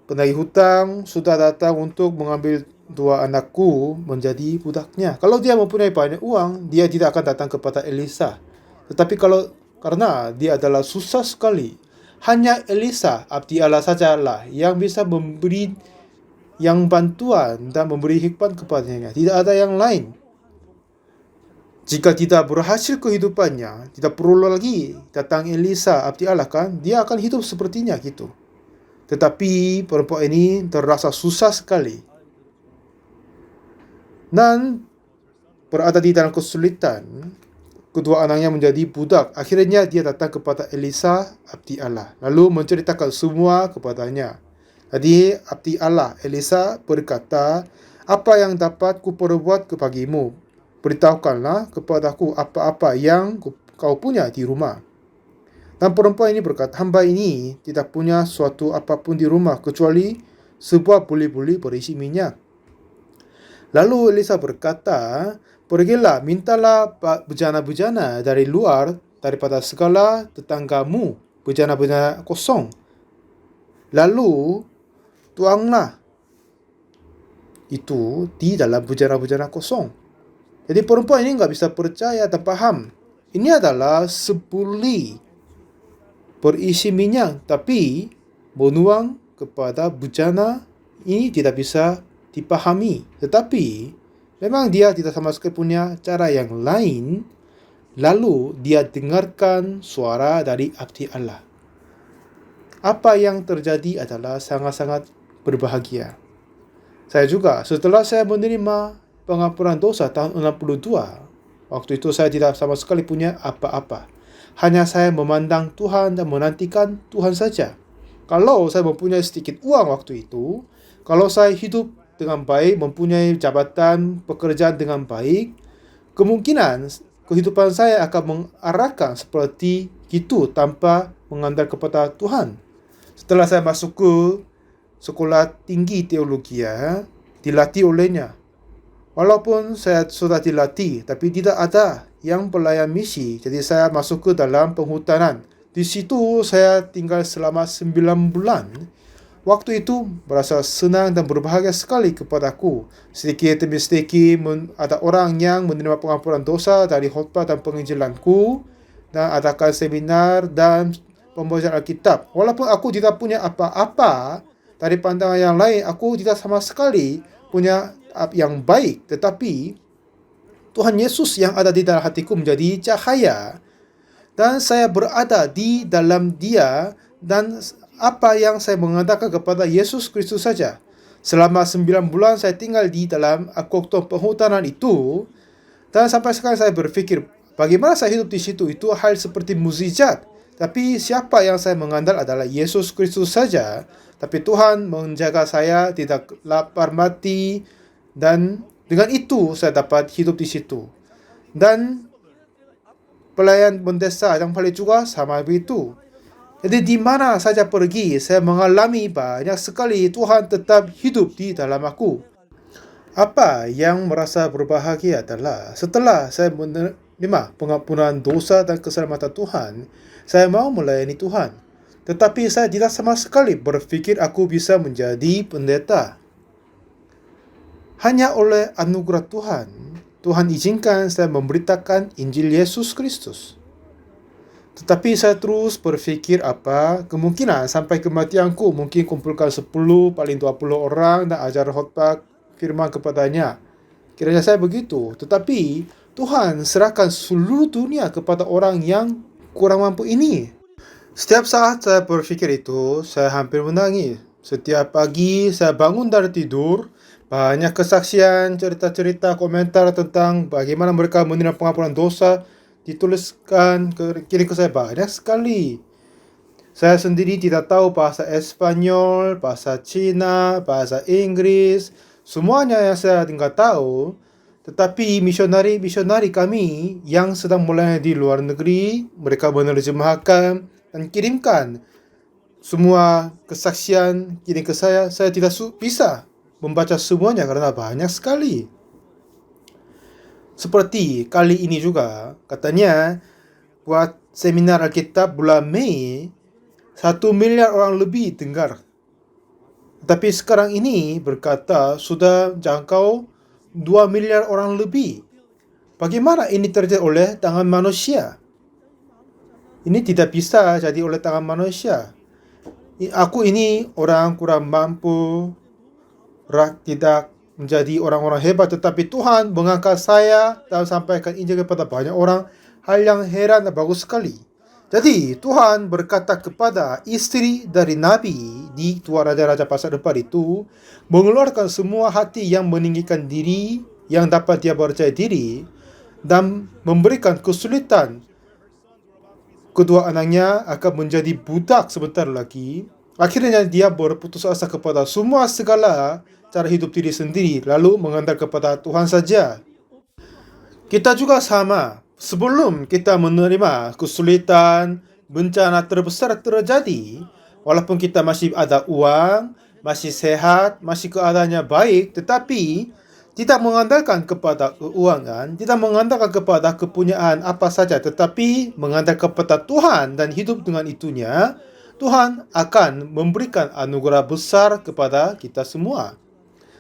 S1: penagih hutang sudah datang untuk mengambil 2 anakku menjadi budaknya. Kalau dia mempunyai banyak uang, dia tidak akan datang kepada Elisa. Tetapi karena dia adalah susah sekali, hanya Elisa, abdi Allah sajalah yang bisa memberi yang bantuan dan memberi hikmat kepadanya. Tidak ada yang lain. Jika tidak berhasil kehidupannya, tidak perlu lagi datang Elisa, abdi Allah kan, dia akan hidup sepertinya gitu. Tetapi perempuan ini terasa susah sekali. Dan berada di dalam kesulitan, kedua anaknya menjadi budak. Akhirnya dia datang kepada Elisa, abdi Allah, lalu menceritakan semua kepadanya. Jadi abdi Allah Elisa berkata, apa yang dapat kuperbuat kebagimu? Beritahukanlah kepadaku apa-apa yang kau punya di rumah. Dan perempuan ini berkata, hamba ini tidak punya suatu apapun di rumah kecuali sebuah buli-buli berisi minyak. Lalu Elisa berkata, pergilah, mintalah bejana-bejana dari luar daripada segala tetanggamu, bejana-bejana kosong. Lalu tuanglah itu di dalam bejana-bejana kosong. Jadi perempuan ini nggak bisa percaya dan paham. Ini adalah sebuli berisi minyak, tapi menuang kepada bejana ini tidak bisa dipahami. Tetapi memang dia tidak sama sekali punya cara yang lain. Lalu dia dengarkan suara dari abdi Allah. Apa yang terjadi adalah sangat-sangat berbahagia. Saya juga setelah saya menerima pengampunan dosa tahun 62. Waktu itu saya tidak sama sekali punya apa-apa. Hanya saya memandang Tuhan dan menantikan Tuhan saja. Kalau saya mempunyai sedikit uang waktu itu, kalau saya hidup dengan baik, mempunyai jabatan, pekerjaan dengan baik, kemungkinan kehidupan saya akan mengarahkan seperti itu tanpa mengandalkan kepada Tuhan. Setelah saya masuk ke sekolah tinggi teologi, dilatih olehnya. Walaupun saya sudah dilatih, tapi tidak ada yang pelayan misi. Jadi saya masuk ke dalam penghutanan. Di situ saya tinggal selama 9 bulan. waktu itu merasa senang dan berbahagia sekali kepadaku. Sedikit demi sedikit ada orang yang menerima pengampunan dosa dari khotbah dan penginjilanku, dan adakan seminar dan pembacaan Alkitab. Walaupun aku tidak punya apa-apa dari pandangan yang lain, aku tidak sama sekali punya yang baik, tetapi Tuhan Yesus yang ada di dalam hatiku menjadi cahaya, dan saya berada di dalam Dia, dan apa yang saya mengatakan kepada Yesus Kristus saja. Selama 9 bulan saya tinggal di dalam kota penghutanan itu, dan sampai sekarang saya berpikir, bagaimana saya hidup di situ, itu hal seperti mukjizat. Tapi siapa yang saya mengandal adalah Yesus Kristus saja. Tapi Tuhan menjaga saya tidak lapar mati, dan dengan itu saya dapat hidup di situ. Dan pelayan mendesa yang paling juga sama begitu. Jadi di mana saja pergi, saya mengalami banyak sekali Tuhan tetap hidup di dalam aku. Apa yang merasa berbahagia adalah setelah saya menerima pengampunan dosa dan keselamatan Tuhan, saya mau melayani Tuhan. Tetapi saya tidak sama sekali berpikir aku bisa menjadi pendeta. Hanya oleh anugerah Tuhan, Tuhan izinkan saya memberitakan Injil Yesus Kristus. Tetapi saya terus berpikir apa kemungkinan sampai kematianku, mungkin kumpulkan 10, paling 20 orang dan ajar khotbah firman kepadanya. Kiranya saya begitu. Tetapi Tuhan serahkan seluruh dunia kepada orang yang kurang mampu ini. Setiap saat saya berpikir itu, saya hampir menangis. Setiap pagi saya bangun dari tidur, banyak kesaksian, cerita-cerita, komentar tentang bagaimana mereka menerima pengampunan dosa dituliskan kirim ke saya banyak sekali. Saya sendiri tidak tahu bahasa Espanyol, bahasa Cina, bahasa Inggris, semuanya yang saya tidak tahu. Tetapi misionari kami yang sedang melayani di luar negeri, mereka menerjemahkan dan kirimkan semua kesaksian kirim ke saya. Saya tidak bisa membaca semuanya karena banyak sekali. Seperti kali ini juga, katanya buat seminar Alkitab bulan Mei, 1 miliar orang lebih dengar. Tapi sekarang ini berkata sudah jangkau 2 miliar orang lebih. Bagaimana ini terjadi oleh tangan manusia? Ini tidak bisa jadi oleh tangan manusia. Aku ini orang kurang mampu, tidak menjadi orang-orang hebat, tetapi Tuhan mengangkat saya dan sampaikan Injil kepada banyak orang. Hal yang heran dan bagus sekali. Jadi Tuhan berkata kepada istri dari Nabi di Tua Raja-Raja Pasal depan itu, mengeluarkan semua hati yang meninggikan diri, yang dapat dia percaya diri, dan memberikan kesulitan. Kedua anaknya akan menjadi budak sebentar lagi. Akhirnya dia berputus asa kepada semua segala cara hidup diri sendiri, lalu mengandalkan kepada Tuhan saja. Kita juga sama. Sebelum kita menerima kesulitan, bencana terbesar terjadi, walaupun kita masih ada uang, masih sehat, masih keadaannya baik, tetapi tidak mengandalkan kepada keuangan, tidak mengandalkan kepada kepunyaan apa saja, tetapi mengandalkan kepada Tuhan dan hidup dengan itunya, Tuhan akan memberikan anugerah besar kepada kita semua.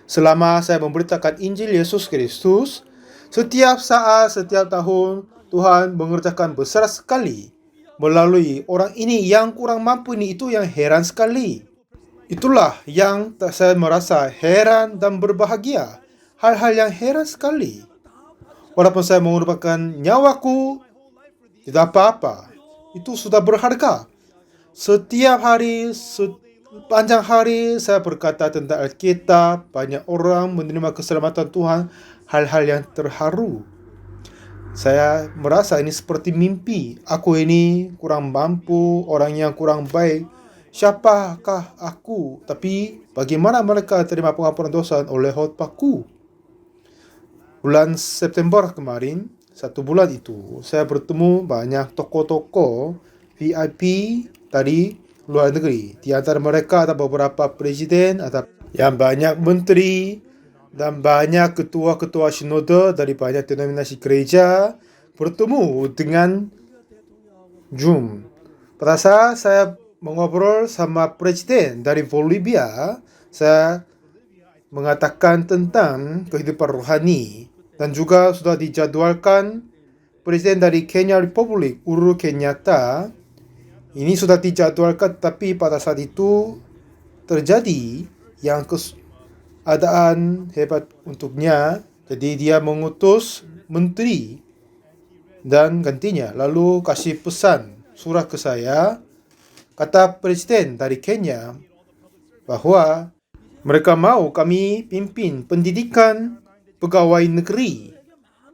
S1: Selama saya memberitakan Injil Yesus Kristus, setiap saat, setiap tahun, Tuhan mengerjakan besar sekali melalui orang ini yang kurang mampu ini. Itu yang heran sekali. Itulah yang saya merasa heran dan berbahagia. Hal-hal yang heran sekali. Walaupun saya mengorbankan nyawaku, tidak apa-apa. Itu sudah berharga. Setiap hari, sepanjang hari saya berkata tentang Alkitab, banyak orang menerima keselamatan Tuhan, hal-hal yang terharu. Saya merasa ini seperti mimpi. Aku ini kurang mampu, orang yang kurang baik. Siapakah aku? Tapi bagaimana mereka terima pengampunan dosa oleh khotbahku? Bulan September kemarin, 1 bulan itu, saya bertemu banyak tokoh-tokoh VIP dari luar negeri. Di antara mereka ada beberapa presiden, ada yang banyak menteri, dan banyak ketua-ketua sinode dari banyak denominasi gereja bertemu dengan Zoom. Pada saat saya mengobrol sama presiden dari Bolivia. Saya mengatakan tentang kehidupan rohani dan juga sudah dijadwalkan presiden dari Kenya Republik, Uhuru Kenyatta. Ini sudah dijadwalkan, tapi pada saat itu terjadi yang keadaan hebat untuknya. Jadi dia mengutus menteri dan gantinya, lalu kasih pesan surat ke saya. Kata presiden dari Kenya bahwa mereka mau kami pimpin pendidikan pegawai negeri.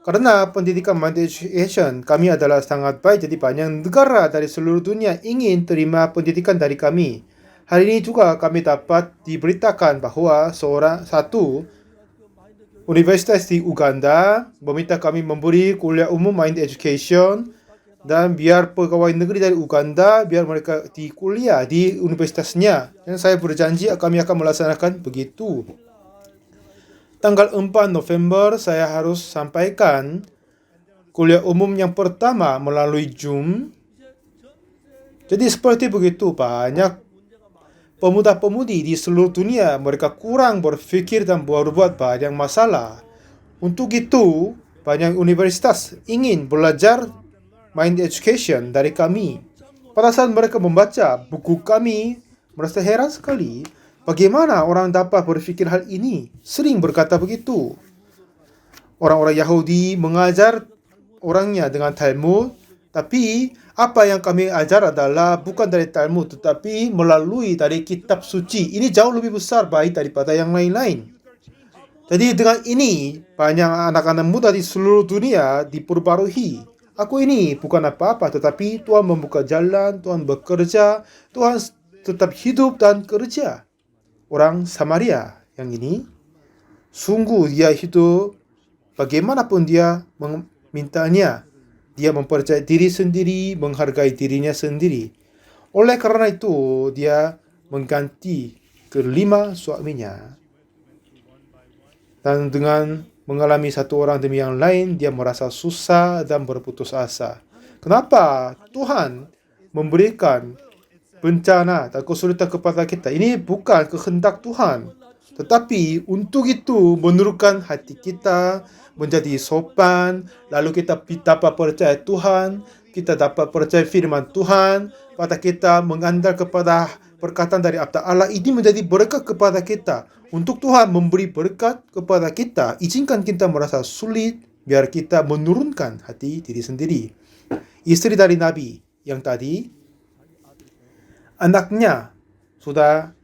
S1: Karena pendidikan Minded Education kami adalah sangat baik, jadi banyak negara dari seluruh dunia ingin terima pendidikan dari kami. Hari ini juga kami dapat diberitakan bahwa satu universitas di Uganda meminta kami memberi kuliah umum Minded Education, dan biar pegawai negeri dari Uganda, biar mereka di kuliah di universitasnya. Dan saya berjanji kami akan melaksanakan begitu. Tanggal 4 November saya harus sampaikan kuliah umum yang pertama melalui Zoom. Jadi seperti begitu, banyak pemuda-pemudi di seluruh dunia mereka kurang berpikir dan berbuat banyak masalah. Untuk itu, banyak universitas ingin belajar Mind Education dari kami. Pada saat mereka membaca buku kami, merasa heran sekali bagaimana orang dapat berpikir hal ini. Sering berkata begitu. Orang-orang Yahudi mengajar orangnya dengan Talmud, tapi apa yang kami ajar adalah bukan dari Talmud, tetapi melalui dari kitab suci. Ini jauh lebih besar baik daripada yang lain-lain. Jadi dengan ini, banyak anak-anak muda di seluruh dunia diperbarui. Aku ini bukan apa-apa, tetapi Tuhan membuka jalan, Tuhan bekerja, Tuhan tetap hidup dan kerja. Orang Samaria yang ini, sungguh dia hidup bagaimanapun dia memintanya. Dia mempercayai diri sendiri, menghargai dirinya sendiri. Oleh karena itu, dia mengganti kelima suaminya. Dan dengan mengalami satu orang demi yang lain, dia merasa susah dan berputus asa. Kenapa Tuhan memberikan bencana dan kesulitan kepada kita? Ini bukan kehendak Tuhan, tetapi untuk itu menurunkan hati kita menjadi sopan, lalu kita dapat percaya Tuhan, kita dapat percaya firman Tuhan, pada kita mengandal kepada perkataan dari Allah. Ini menjadi berkat kepada kita. Untuk Tuhan memberi berkat kepada kita, izinkan kita merasa sulit, biar kita menurunkan hati diri sendiri. Istri dari Nabi yang tadi, anaknya sudah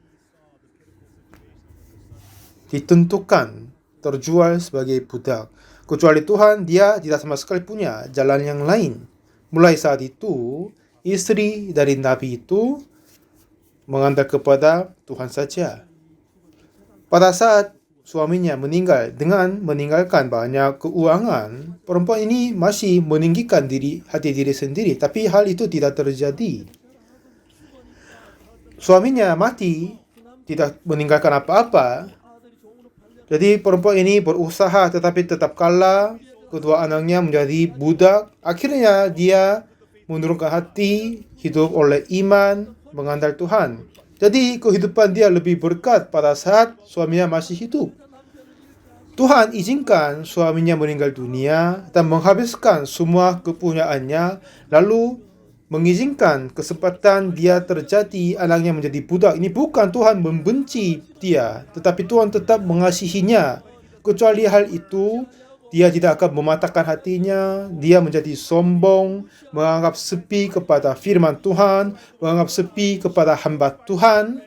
S1: ditentukan terjual sebagai budak. Kecuali Tuhan, dia tidak sama sekali punya jalan yang lain. Mulai saat itu, istri dari Nabi itu mengandal kepada Tuhan saja. Pada saat suaminya meninggal dengan meninggalkan banyak keuangan, perempuan ini masih meninggikan hati diri sendiri, tapi hal itu tidak terjadi. Suaminya mati, tidak meninggalkan apa-apa. Jadi perempuan ini berusaha tetapi tetap kalah. Kedua anaknya menjadi budak. Akhirnya dia menurunkan hati, hidup oleh iman, mengandal Tuhan. Jadi kehidupan dia lebih berkat pada saat suaminya masih hidup. Tuhan izinkan suaminya meninggal dunia dan menghabiskan semua kepunyaannya, lalu mengizinkan kesempatan dia terjadi anaknya menjadi budak. Ini bukan Tuhan membenci dia, tetapi Tuhan tetap mengasihinya. Kecuali hal itu, dia tidak akan mematahkan hatinya, dia menjadi sombong, menganggap sepi kepada firman Tuhan, menganggap sepi kepada hamba Tuhan,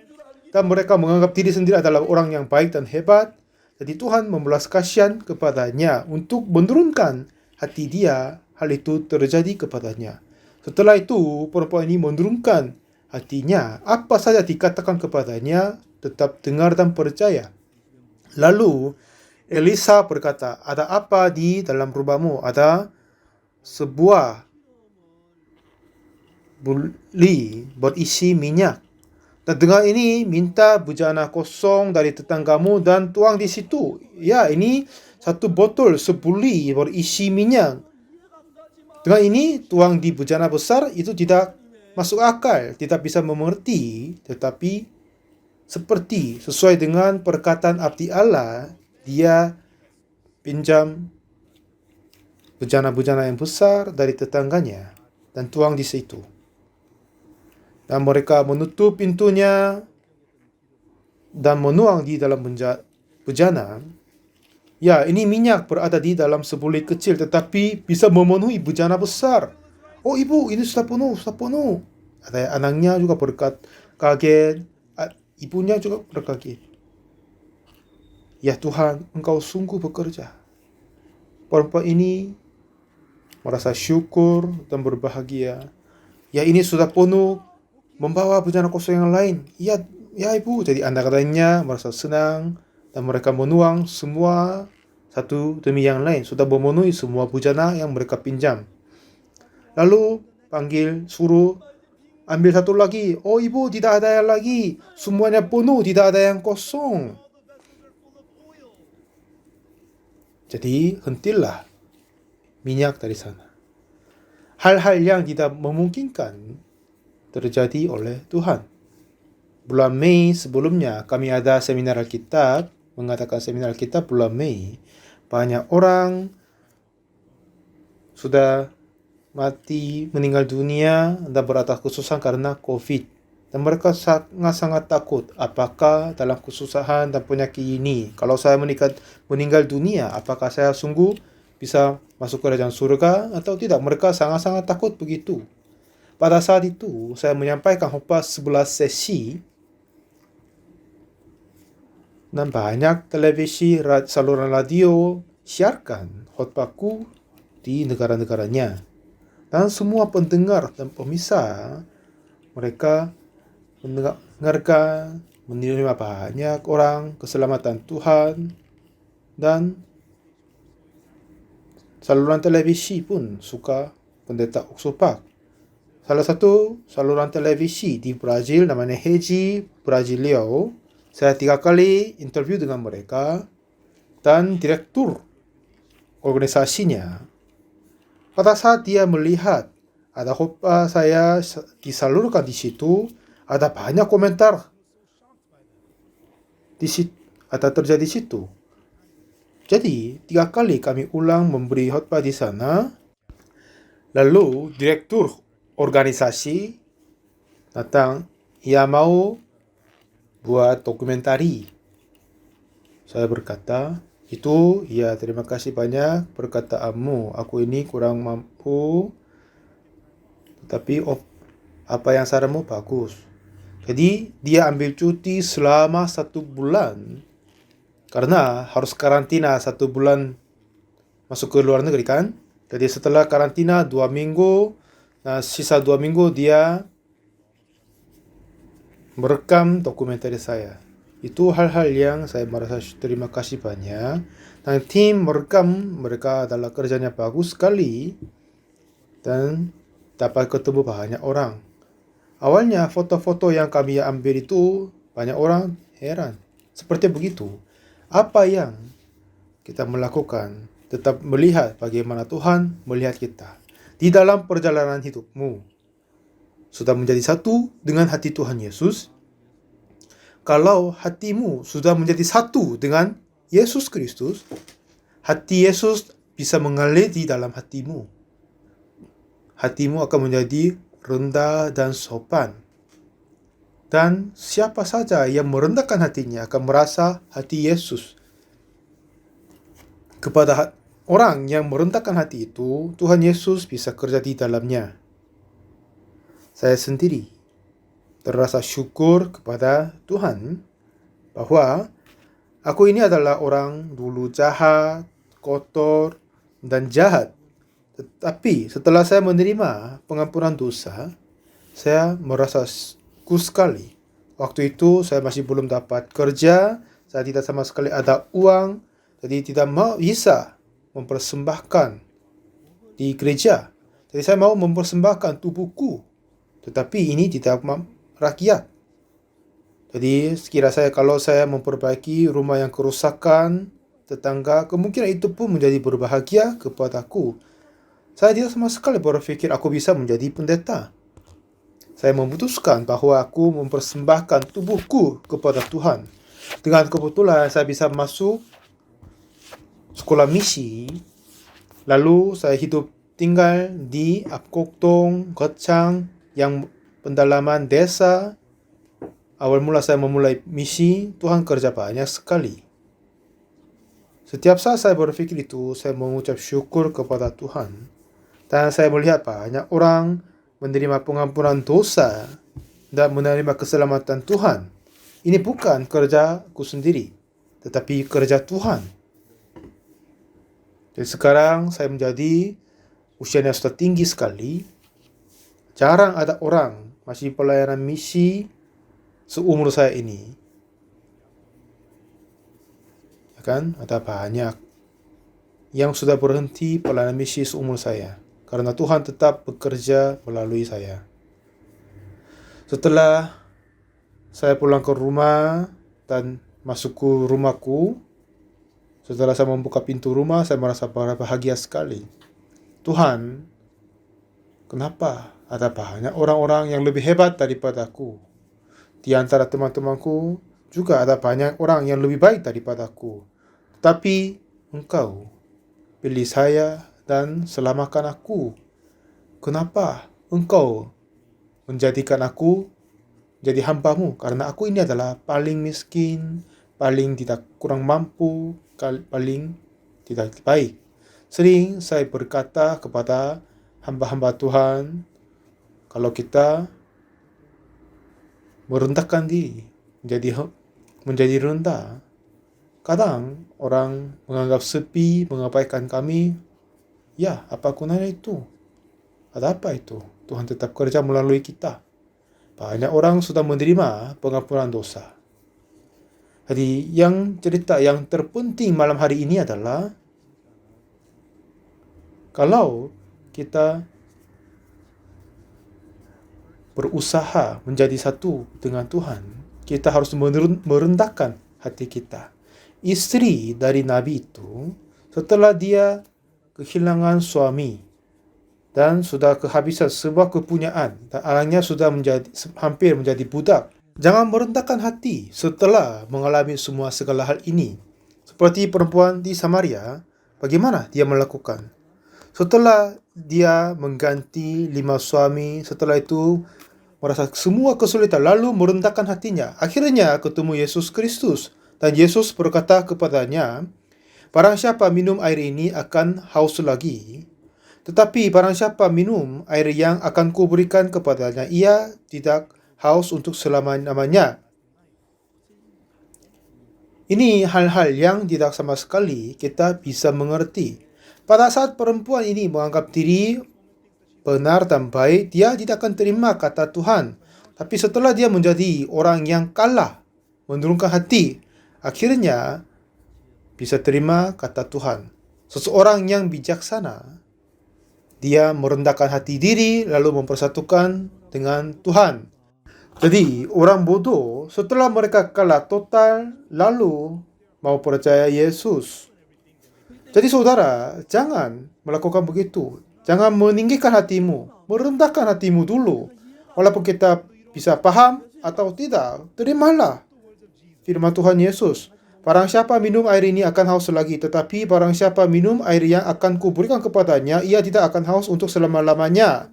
S1: dan mereka menganggap diri sendiri adalah orang yang baik dan hebat. Jadi Tuhan membelas kasihan kepadanya untuk menurunkan hati dia, hal itu terjadi kepadanya. Setelah itu, perempuan ini menurunkan hatinya, apa saja dikatakan kepadanya, tetap dengar dan percaya. Lalu, Elisa berkata, ada apa di dalam rumahmu? Ada sebuah buli berisi minyak. Dan dengan ini minta bejana kosong dari tetanggamu dan tuang di situ. Ya, ini satu botol sebuli berisi minyak. Dengan ini tuang di bejana besar itu tidak masuk akal, tidak bisa mengerti, tetapi sesuai dengan perkataan abdi Allah, dia pinjam bejana-bejana yang besar dari tetangganya dan tuang di situ. Dan mereka menutup pintunya dan menuang di dalam bejana. Ya, ini minyak berada di dalam sebuli kecil tetapi bisa memenuhi bejana besar. Oh ibu, ini sudah penuh, sudah penuh. Ada anaknya juga kaget, ibunya juga berkaget. Ya Tuhan, Engkau sungguh bekerja. Perempuan ini merasa syukur dan berbahagia. Ya ini sudah penuh, membawa bejana kosong yang lain. Ya ibu, jadi anak-anaknya merasa senang dan mereka menuang semua satu demi yang lain. Sudah memenuhi semua bejana yang mereka pinjam. Lalu suruh ambil satu lagi. Oh ibu, tidak ada yang lagi. Semuanya penuh, tidak ada yang kosong. Jadi hentilah minyak dari sana. Hal-hal yang tidak memungkinkan terjadi oleh Tuhan. Bulan Mei sebelumnya kami ada seminar Alkitab, mengadakan seminar Alkitab bulan Mei. Banyak orang sudah mati, meninggal dunia dan beratas kesusahan karena COVID. Dan mereka sangat-sangat takut apakah dalam kesusahan dan penyakit ini, kalau saya meninggal dunia, apakah saya sungguh bisa masuk ke kerajaan surga atau tidak. Mereka sangat-sangat takut begitu. Pada saat itu saya menyampaikan khotbah 11 sesi dan banyak televisi, saluran radio siarkan khotbahku di negara-negaranya. Dan semua pendengar dan pemirsa mereka mendengarkan, menerima banyak orang keselamatan Tuhan, dan saluran televisi pun suka pendeta Oxopak. Salah satu saluran televisi di Brazil namanya Rede Brasileiro. Saya 3 kali interview dengan mereka dan direktur organisasinya. Pada saat dia melihat ada khotbah saya disalurkan di situ, ada banyak komentar di situ, ada terjadi di situ. Jadi 3 kali kami ulang memberi khotbah di sana. Lalu direktur organisasi datang, ia mau buat dokumentari. Saya berkata, itu ya terima kasih banyak perkataanmu. Aku ini kurang mampu, tetapi apa yang saranmu bagus. Jadi dia ambil cuti selama 1 bulan karena harus karantina 1 bulan masuk ke luar negeri kan. Jadi setelah karantina 2 minggu, nah sisa 2 minggu dia merekam dokumenter saya. Itu hal-hal yang saya merasa terima kasih banyak. Dan tim merekam mereka adalah kerjanya bagus sekali dan dapat ketemu banyak orang. Awalnya foto-foto yang kami ambil itu banyak orang heran. Seperti begitu. Apa yang kita melakukan? Tetap melihat bagaimana Tuhan melihat kita. Di dalam perjalanan hidupmu, sudah menjadi satu dengan hati Tuhan Yesus. Kalau hatimu sudah menjadi satu dengan Yesus Kristus, hati Yesus bisa mengalir di dalam hatimu. Hatimu akan menjadi rendah dan sopan. Dan siapa saja yang merendahkan hatinya akan merasa hati Yesus. Kepada orang yang merendahkan hati itu, Tuhan Yesus bisa kerja di dalamnya. Saya sendiri terasa syukur kepada Tuhan bahwa aku ini adalah orang dulu jahat, kotor, dan jahat. Tetapi setelah saya menerima pengampunan dosa, saya merasa syukur sekali. Waktu itu saya masih belum dapat kerja, saya tidak sama sekali ada uang, jadi tidak bisa mempersembahkan di gereja. Jadi saya mau mempersembahkan tubuhku, tetapi ini tidak rakyat. Jadi sekira saya kalau saya memperbaiki rumah yang kerusakan tetangga, kemungkinan itu pun menjadi berbahagia kepadaku. Saya tidak sama sekali berpikir aku bisa menjadi pendeta. saya memutuskan bahwa aku mempersembahkan tubuhku kepada Tuhan. Dengan kebetulan saya bisa masuk sekolah misi, lalu saya tinggal di Apkoktong, Gotchang, yang pendalaman desa. Awal mula saya memulai misi, Tuhan kerja banyak sekali. Setiap saat saya berpikir itu, saya mengucap syukur kepada Tuhan. Dan saya melihat banyak orang menerima pengampunan dosa dan menerima keselamatan Tuhan. Ini bukan kerjaku sendiri, tetapi kerja Tuhan. Jadi sekarang saya menjadi usianya sudah tinggi sekali. Jarang ada orang masih pelayanan misi seumur saya ini. Ya kan? Ada banyak yang sudah berhenti pelayanan misi seumur saya. Karena Tuhan tetap bekerja melalui saya. Setelah saya pulang ke rumah dan masuk ke rumahku, setelah saya membuka pintu rumah, saya merasa bahagia sekali. Tuhan, kenapa ada banyak orang-orang yang lebih hebat daripadaku? Di antara teman-temanku juga ada banyak orang yang lebih baik daripadaku. Tapi Engkau pilih saya dan selamatkan aku. Kenapa Engkau menjadikan aku jadi hamba-Mu? Karena aku ini adalah paling miskin, paling tidak kurang mampu, paling tidak baik. Sering saya berkata kepada hamba-hamba Tuhan, kalau kita merendahkan diri, menjadi rendah, kadang orang menganggap sepi, mengabaikan kami. Ya, apa gunanya itu? Ada apa itu? Tuhan tetap kerja melalui kita. Banyak orang sudah menerima pengampunan dosa. Jadi cerita yang terpenting malam hari ini adalah kalau kita berusaha menjadi satu dengan Tuhan, kita harus merendahkan hati kita. Istri dari Nabi itu, setelah dia kehilangan suami dan sudah kehabisan sebuah kepunyaan, dan anaknya sudah hampir menjadi budak, jangan merendahkan hati setelah mengalami semua segala hal ini. Seperti perempuan di Samaria, bagaimana dia melakukan? Setelah dia mengganti 5 suami, setelah itu merasa semua kesulitan, lalu merendahkan hatinya. Akhirnya ketemu Yesus Kristus, dan Yesus berkata kepadanya, barang siapa minum air ini akan haus lagi, tetapi barang siapa minum air yang akan kuberikan kepadanya, ia tidak haus untuk selama-lamanya. Ini hal-hal yang tidak sama sekali kita bisa mengerti. Pada saat perempuan ini menganggap diri benar dan baik, dia tidak akan terima kata Tuhan. Tapi setelah dia menjadi orang yang kalah, menurunkan hati, akhirnya bisa terima kata Tuhan. Seseorang yang bijaksana, dia merendahkan hati diri lalu mempersatukan dengan Tuhan. Jadi orang bodoh setelah mereka kalah total lalu mau percaya Yesus. Jadi saudara, jangan melakukan begitu. Jangan meninggikan hatimu, merendahkan hatimu dulu. Walaupun kita bisa paham atau tidak, terimalah firman Tuhan Yesus. Barang siapa minum air ini akan haus lagi, tetapi barang siapa minum air yang akan kuberikan kepadanya, ia tidak akan haus untuk selama-lamanya,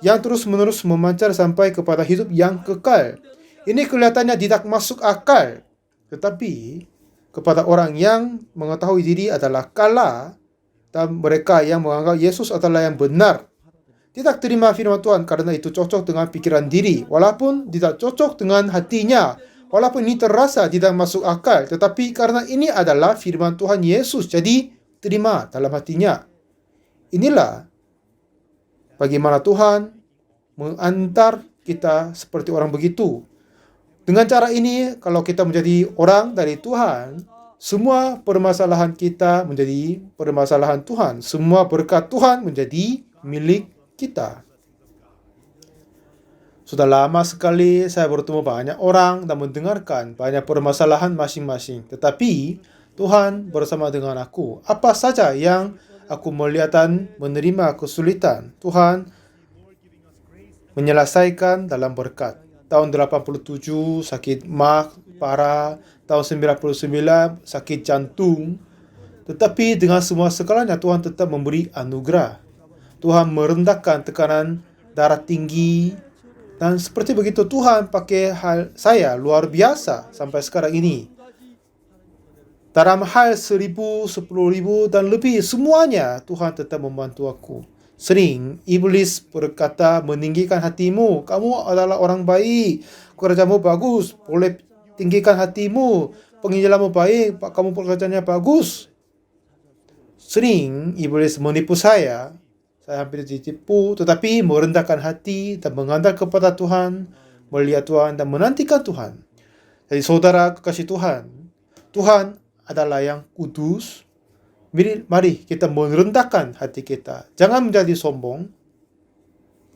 S1: yang terus-menerus memancar sampai kepada hidup yang kekal. Ini kelihatannya tidak masuk akal, tetapi kepada orang yang mengetahui diri adalah kalah, dan mereka yang menganggap Yesus adalah yang benar, tidak terima firman Tuhan karena itu cocok dengan pikiran diri, walaupun tidak cocok dengan hatinya. Walaupun ini terasa tidak masuk akal, tetapi karena ini adalah firman Tuhan Yesus, jadi terima dalam hatinya. Inilah bagaimana Tuhan mengantar kita seperti orang begitu. Dengan cara ini, kalau kita menjadi orang dari Tuhan, semua permasalahan kita menjadi permasalahan Tuhan. Semua berkat Tuhan menjadi milik kita. Sudah lama sekali saya bertemu banyak orang dan mendengarkan banyak permasalahan masing-masing. Tetapi Tuhan bersama dengan aku. Apa saja yang aku melihat dan menerima kesulitan, Tuhan menyelesaikan dalam berkat. Tahun 87 sakit mah parah, tahun 99 sakit jantung. Tetapi dengan semua segalanya Tuhan tetap memberi anugerah. Tuhan merendahkan tekanan darah tinggi. Dan seperti begitu Tuhan pakai hal saya luar biasa sampai sekarang ini. Dalam hal 1,000, 10,000 dan lebih semuanya Tuhan tetap membantu aku. Sering iblis berkata meninggikan hatimu, kamu adalah orang baik, kerjamu bagus, boleh tinggikan hatimu, penginjilanmu baik, kamu pekerjaannya bagus. Sering iblis menipu saya hampir ditipu, tetapi merendahkan hati dan mengandalkan kepada Tuhan, melihat Tuhan dan menantikan Tuhan. Jadi saudara kekasih Tuhan, Tuhan adalah yang kudus. Mari kita merendahkan hati kita. Jangan menjadi sombong.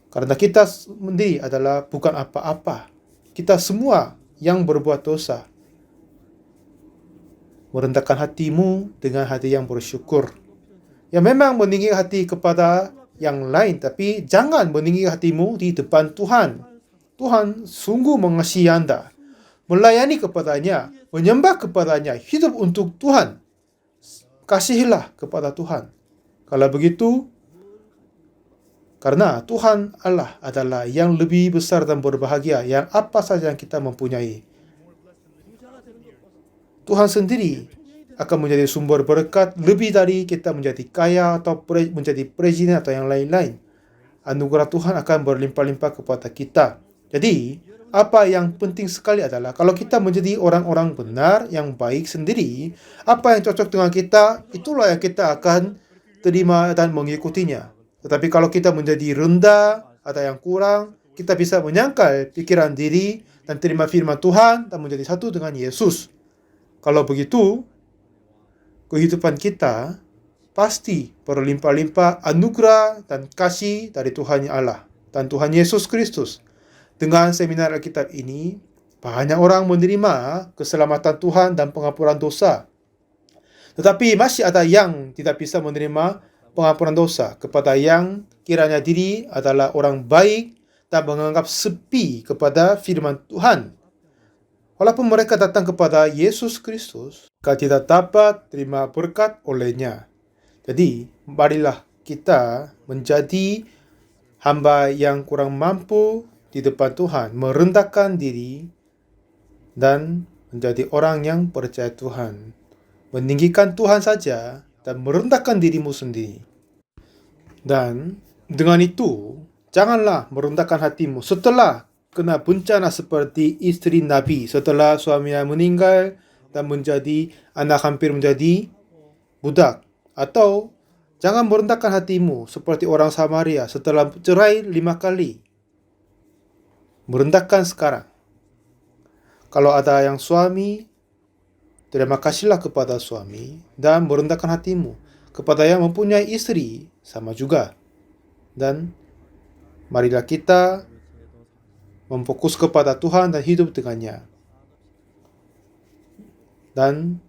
S1: Karena kita sendiri adalah bukan apa-apa. Kita semua yang berbuat dosa. Merendahkan hatimu dengan hati yang bersyukur. Ya memang meninggi hati kepada yang lain, tapi jangan meninggi hatimu di depan Tuhan. Tuhan sungguh mengasihi Anda. Melayani kepadanya, menyembah kepadanya, hidup untuk Tuhan. Kasihilah kepada Tuhan. Kalau begitu, karena Tuhan Allah adalah yang lebih besar dan berbahagia, yang apa saja yang kita mempunyai. Tuhan sendiri akan menjadi sumber berkat lebih dari kita menjadi kaya atau menjadi presiden atau yang lain-lain. Anugerah Tuhan akan berlimpah-limpah kepada kita. Jadi, apa yang penting sekali adalah kalau kita menjadi orang-orang benar, yang baik sendiri, apa yang cocok dengan kita, itulah yang kita akan terima dan mengikutinya. Tetapi kalau kita menjadi rendah, ada yang kurang, kita bisa menyangkal pikiran diri dan terima firman Tuhan dan menjadi satu dengan Yesus. Kalau begitu, kehidupan kita pasti berlimpah-limpah anugerah dan kasih dari Tuhan Allah dan Tuhan Yesus Kristus. Dengan seminar Alkitab ini, banyak orang menerima keselamatan Tuhan dan pengampunan dosa. Tetapi masih ada yang tidak bisa menerima pengampunan dosa, kepada yang kiranya diri adalah orang baik dan menganggap sepi kepada firman Tuhan. Walaupun mereka datang kepada Yesus Kristus, mereka tidak dapat terima berkat olehnya. Jadi, marilah kita menjadi hamba yang kurang mampu di depan Tuhan, merendahkan diri, dan menjadi orang yang percaya Tuhan. Meninggikan Tuhan saja, dan merendahkan dirimu sendiri. Dan dengan itu, janganlah merendahkan hatimu setelah kena bencana seperti istri Nabi setelah suaminya meninggal dan menjadi anak hampir menjadi budak. Atau jangan merendahkan hatimu seperti orang Samaria setelah cerai 5 kali. Merendahkan sekarang. Kalau ada yang suami, terima kasihlah kepada suami dan merendahkan hatimu. Kepada yang mempunyai istri, sama juga. Dan marilah kita memfokus kepada Tuhan dan hidup dengannya. Dan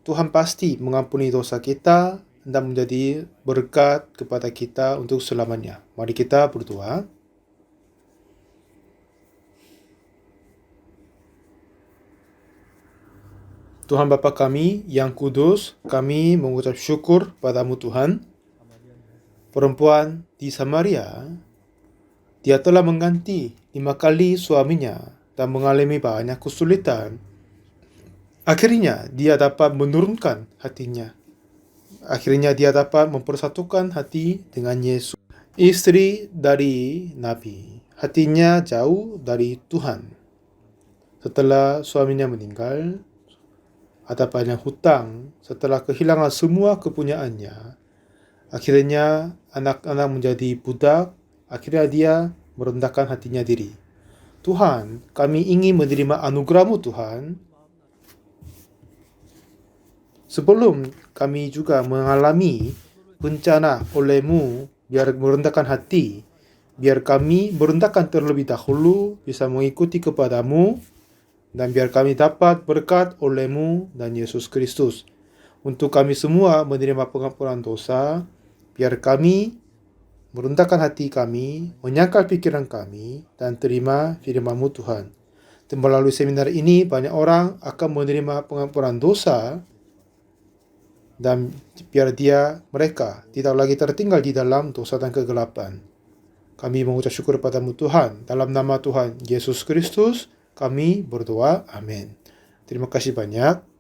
S1: Tuhan pasti mengampuni dosa kita dan menjadi berkat kepada kita untuk selamanya. Mari kita berdoa. Tuhan Bapa kami yang kudus, kami mengucap syukur padamu Tuhan. Perempuan di Samaria, dia telah mengganti 5 kali suaminya dan mengalami banyak kesulitan. Akhirnya dia dapat menurunkan hatinya. Akhirnya dia dapat mempersatukan hati dengan Yesus. Istri dari Nabi, hatinya jauh dari Tuhan. Setelah suaminya meninggal, ada banyak hutang. Setelah kehilangan semua kepunyaannya, akhirnya anak-anak menjadi budak. Akhirnya dia merendahkan hatinya diri. Tuhan, kami ingin menerima anugerah-Mu Tuhan. Sebelum kami juga mengalami bencana oleh-Mu, biar merendahkan hati, biar kami merendahkan terlebih dahulu, bisa mengikuti kepada-Mu, dan biar kami dapat berkat oleh-Mu dan Yesus Kristus. Untuk kami semua menerima pengampunan dosa, biar kami meruntakkan hati kami, menyangkal pikiran kami, dan terima firman-Mu Tuhan. Dan melalui seminar ini, banyak orang akan menerima pengampunan dosa dan biar mereka tidak lagi tertinggal di dalam dosa dan kegelapan. Kami mengucap syukur padamu Tuhan. Dalam nama Tuhan Yesus Kristus, kami berdoa. Amin. Terima kasih banyak.